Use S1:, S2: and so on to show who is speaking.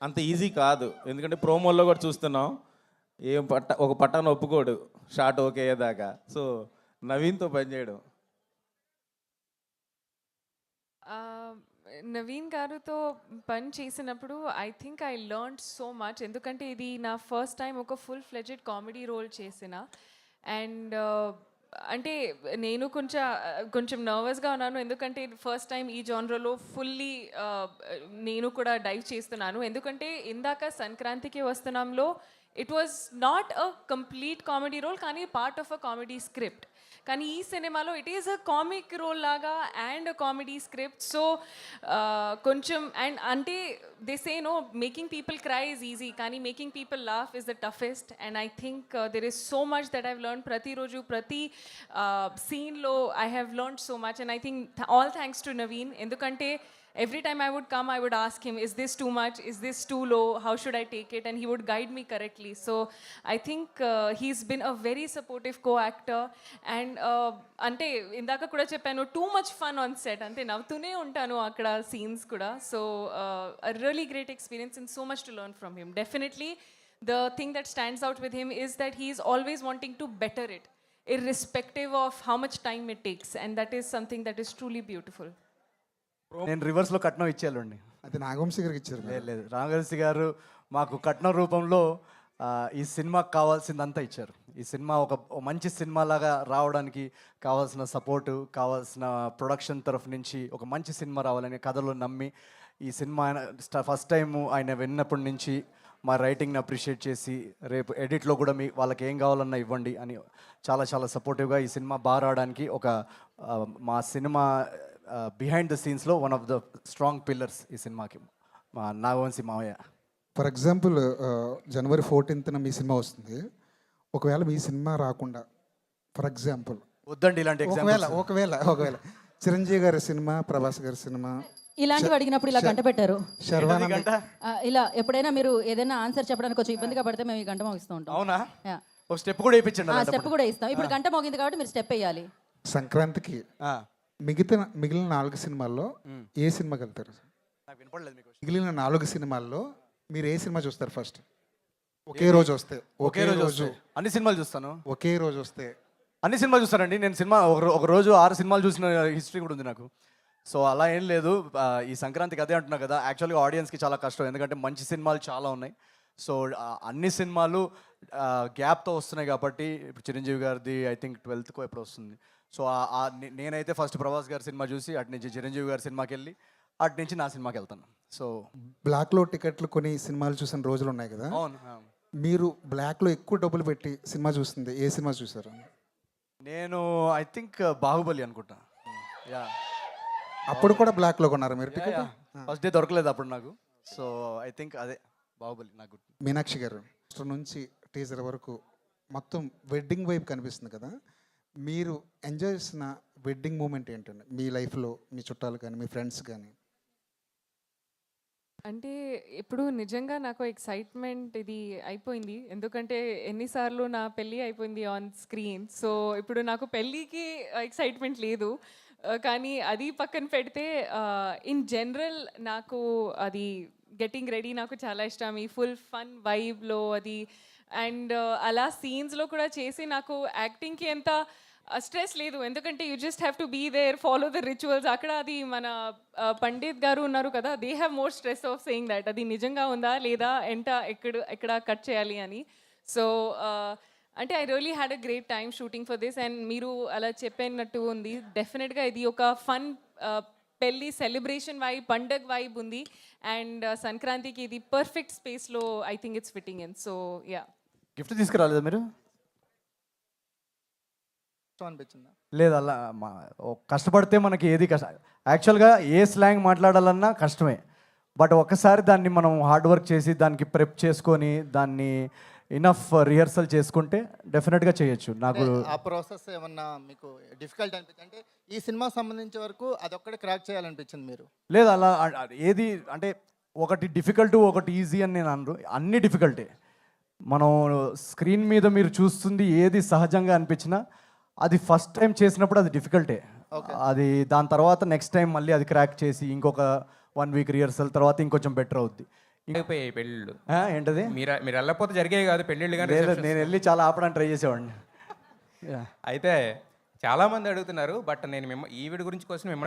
S1: అంత ఈజీ కాదు. ఎందుకంటే ప్రోమోల్లో కూడా చూస్తున్నాం, ఒక పట్టాను ఒప్పుకోడు షార్ట్ ఓకే అయ్యేదాకా. సో నవీన్తో పనిచేయడం.
S2: నవీన్ గారితో పని చేసినప్పుడు I think I learn so much. ఎందుకంటే ఇది నా ఫస్ట్ టైం ఒక ఫుల్ ఫ్లెడ్జెడ్ కామెడీ రోల్ చేసిన. అండ్ అంటే నేను కొంచెం నర్వస్గా ఉన్నాను, ఎందుకంటే ఫస్ట్ టైం ఈ జానర్లో ఫుల్లీ నేను కూడా డైవ్ చేస్తున్నాను. ఎందుకంటే ఇందాక సంక్రాంతికి వస్తున్నాంలో it was not a complete comedy role, కానీ part of a comedy script. కానీ ఈ సినిమాలో it is a comic role లాగా and a comedy script. So కొంచెం అండ్ అంటే they say no making people cry is easy, కానీ making people laugh is the toughest. And I think there is so much that I've learn. ప్రతిరోజు ప్రతి సీన్లో I have learn so much. And I think all thanks to Naveen. ఎందుకంటే every time I would come, I would ask him, is this too much? Is this too low? How should I take it? And he would guide me correctly. So I think he's been a very supportive co-actor. And ante indaka kuda cheppanu, too much fun on set. Ante navtune untanu akkada scenes kuda. So a really great experience and so much to learn from him. Definitely the thing that stands out with him is that he is always wanting to better it, irrespective of how much time it takes. And that is something that is truly beautiful.
S3: నేను రివర్స్లో కట్నం ఇచ్చేయాలండి.
S4: అది నాగవంశీ గారికి ఇచ్చారు.
S3: లేదు, రామగల్సి గారు మాకు కట్నం రూపంలో ఈ సినిమాకి కావాల్సిందంతా ఇచ్చారు. ఈ సినిమా ఒక మంచి సినిమా లాగా రావడానికి కావాల్సిన సపోర్టు, కావాల్సిన ప్రొడక్షన్ తరఫు నుంచి ఒక మంచి సినిమా రావాలని కథలో నమ్మి ఈ సినిమా ఫస్ట్ టైం ఆయన విన్నప్పటి నుంచి మా రైటింగ్ని అప్రిషియేట్ చేసి రేపు ఎడిట్లో కూడా వాళ్ళకి ఏం కావాలన్నా ఇవ్వండి అని చాలా చాలా సపోర్టివ్గా ఈ సినిమా బాగా రావడానికి ఒక మా సినిమా బిహైండ్ ద సీన్స్లో one of the strong pillars ఈ సినిమాకి మా నాగవంశీ మావయ్య.
S4: ఫర్ ఎగ్జాంపుల్ జనవరి 14th మీ సినిమా వస్తుంది. ఒకవేళ మీ సినిమా రాకుండా, ఫర్ ఎగ్జాంపుల్
S3: వద్దండి ఇలాంటి
S4: ఒకవేళ చిరంజీవి గారి సినిమా, ప్రభాస్ గారి సినిమా
S5: ఇలాంటివి అడిగినప్పుడు ఇలా గంట పెట్టారు.
S4: శర్వానంద్
S5: ఇలా ఎప్పుడైనా మీరు ఏదైనా ఆన్సర్ చెప్పడానికి కొంచెం ఇబ్బందిగా పడితే మేము ఈ గంట మోగిస్తూ ఉంటాం.
S3: అవునా? ఒక స్టెప్ కూడా వేయించండి.
S5: స్టెప్ కూడా ఇస్తాం. ఇప్పుడు గంట మోగింది కాబట్టి మీరు స్టెప్ వేయాలి.
S4: సంక్రాంతికి మిగిలిన 4 సినిమాల్లో ఏ సినిమాకి వెళ్తారు? మిగిలిన 4 సినిమాల్లో మీరు ఏ సినిమా చూస్తారు ఫస్ట్? ఒకే రోజు వస్తే
S3: అన్ని సినిమాలు చూస్తాను.
S4: ఒకే రోజు వస్తే
S3: అన్ని సినిమాలు చూస్తానండి. నేను సినిమా ఒక రోజు 6 సినిమాలు చూసిన హిస్టరీ కూడా ఉంది నాకు. సో అలా ఏం లేదు. ఈ సంక్రాంతికి అదే అంటున్నా కదా, యాక్చువల్గా ఆడియన్స్కి చాలా కష్టం, ఎందుకంటే మంచి సినిమాలు చాలా ఉన్నాయి. సో అన్ని సినిమాలు గ్యాప్తో వస్తున్నాయి కాబట్టి ఇప్పుడు చిరంజీవి గారిది ఐ థింక్ 12th ఎప్పుడు వస్తుంది. సో నేనైతే ఫస్ట్ ప్రభాస్ గారి సినిమా చూసి అటు నుంచి చిరంజీవి గారి సినిమాకి వెళ్ళి అటు నుంచి నా సినిమాకి వెళ్తాను. సో
S4: బ్లాక్లో టికెట్లు కొని సినిమాలు చూసిన రోజులు ఉన్నాయి కదా.
S3: అవును.
S4: మీరు బ్లాక్లో ఎక్కువ డబ్బులు పెట్టి సినిమా చూస్తుంది ఏ సినిమా చూసారు?
S3: నేను ఐ థింక్ బాహుబలి అనుకుంటా. యా,
S4: అప్పుడు కూడా బ్లాక్లో కొన్నారు మీరు టికెట్?
S3: ఫస్ట్ డే దొరకలేదు అప్పుడు నాకు. సో ఐ థింక్ అదే బాహుబలి నాకు.
S4: మీనాక్షి గారు పోస్టర్ నుంచి టీజర్ వరకు మొత్తం వెడ్డింగ్ వైబ్ కనిపిస్తుంది కదా. మీరు ఎంజాయ్ చేసిన వెడ్డింగ్ మూమెంట్ ఏంటండి మీ లైఫ్లో? మీ చుట్టాలు కానీ మీ ఫ్రెండ్స్ కానీ?
S2: అంటే ఇప్పుడు నిజంగా నాకు ఎక్సైట్మెంట్ ఇది అయిపోయింది, ఎందుకంటే ఎన్నిసార్లు నా పెళ్ళి అయిపోయింది ఆన్ స్క్రీన్. సో ఇప్పుడు నాకు పెళ్ళికి ఎక్సైట్మెంట్ లేదు. కానీ అది పక్కన పెడితే ఇన్ జనరల్ నాకు అది గెట్టింగ్ రెడీ నాకు చాలా ఇష్టం, ఈ ఫుల్ ఫన్ వైబ్లో అది. అండ్ అలా సీన్స్లో కూడా చేసి నాకు యాక్టింగ్కి ఎంత స్ట్రెస్ లేదు, ఎందుకంటే you just have to be there, follow the rituals. అక్కడ అది మన పండిత్ గారు ఉన్నారు కదా, they have more stress of saying that అది నిజంగా ఉందా లేదా, ఎక్కడ కట్ చేయాలి అని. సో అంటే I really had a great time shooting for this. And మీరు అలా చెప్పినట్టు ఉంది, డెఫినెట్గా ఇది ఒక ఫన్ పెళ్ళి సెలబ్రేషన్ వైబ్, పండగ వైబ్ ఉంది. అండ్ సంక్రాంతికి ఇది పర్ఫెక్ట్ స్పేస్లో I think it's fitting in. So yeah.
S3: Gift తీసుకురాలేదా మీరు?
S6: అనిపించిందా?
S3: లేదు, అలా కష్టపడితే మనకి ఏది కష్టం. యాక్చువల్గా ఏ స్లాంగ్ మాట్లాడాలన్నా కష్టమే, బట్ ఒక్కసారి దాన్ని మనం హార్డ్ వర్క్ చేసి దానికి ప్రెప్ చేసుకొని దాన్ని ఇనఫ్ రిహర్సల్ చేసుకుంటే డెఫినెట్గా చేయొచ్చు. నాకు
S6: ఆ ప్రాసెస్ ఏమన్నా మీకు డిఫికల్ట్ అనిపించింది? అంటే ఈ సినిమా సంబంధించే వరకు అదొక్కడే క్రాక్ చేయాలనిపించింది మీరు?
S3: లేదు, అలా ఏది అంటే ఒకటి డిఫికల్ట్ ఒకటి ఈజీ అని నేను అనరు, అన్నీ డిఫికల్టే. మనం స్క్రీన్ మీద మీరు చూస్తుంది ఏది సహజంగా అనిపించినా అది ఫస్ట్ టైం చేసినప్పుడు అది డిఫికల్టే. అది దాని తర్వాత నెక్స్ట్ టైం మళ్ళీ అది క్రాక్ చేసి ఇంకొక 1 వీక్ రిహర్సల్ తర్వాత ఇంకొంచెం బెటర్ అవుద్ది.
S7: అయిపోయాయి పెళ్ళిళ్ళు.
S3: ఏంటది?
S7: మీరు వెళ్ళకపోతే జరిగేవి కాదు పెళ్ళిళ్ళు కానీ.
S3: లేదు, నేను వెళ్ళి చాలా ఆపడానికి ట్రై చేసేవాడిని.
S7: అయితే చాలామంది అడుగుతున్నారు, బట్ నేను ఈవిడ గురించి కోసం మిమ్మల్ని